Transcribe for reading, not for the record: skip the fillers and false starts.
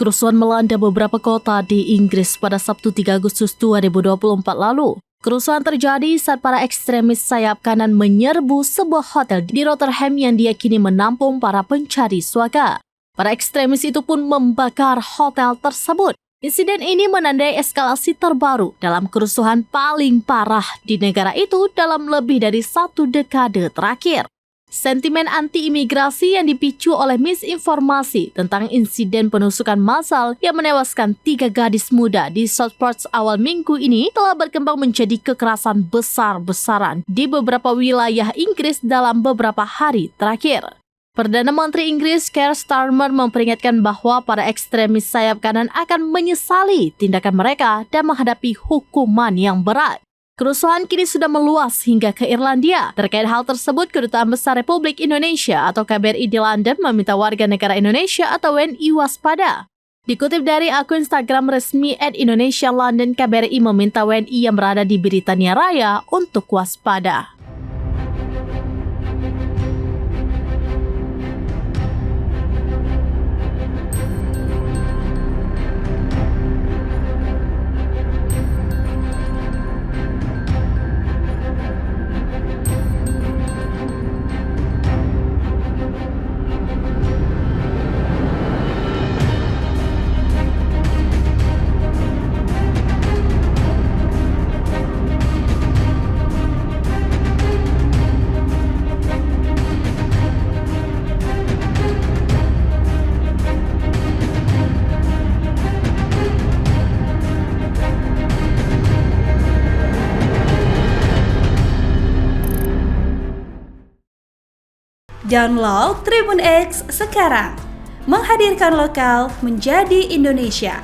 Kerusuhan melanda beberapa kota di Inggris pada Sabtu 3 Agustus 2024 lalu. Kerusuhan terjadi saat para ekstremis sayap kanan menyerbu sebuah hotel di Rotherham yang diyakini menampung para pencari suaka. Para ekstremis itu pun membakar hotel tersebut. Insiden ini menandai eskalasi terbaru dalam kerusuhan paling parah di negara itu dalam lebih dari 1 dekade terakhir. Sentimen anti-imigrasi yang dipicu oleh misinformasi tentang insiden penusukan massal yang menewaskan 3 gadis muda di Southport awal minggu ini telah berkembang menjadi kekerasan besar-besaran di beberapa wilayah Inggris dalam beberapa hari terakhir. Perdana Menteri Inggris Keir Starmer memperingatkan bahwa para ekstremis sayap kanan akan menyesali tindakan mereka dan menghadapi hukuman yang berat. Kerusuhan kini sudah meluas hingga ke Irlandia. Terkait hal tersebut, Kedutaan Besar Republik Indonesia atau KBRI di London meminta warga negara Indonesia atau WNI waspada. Dikutip dari akun Instagram resmi @Indonesia_London, KBRI meminta WNI yang berada di Britania Raya untuk waspada. Download Tribun X sekarang, menghadirkan lokal menjadi Indonesia.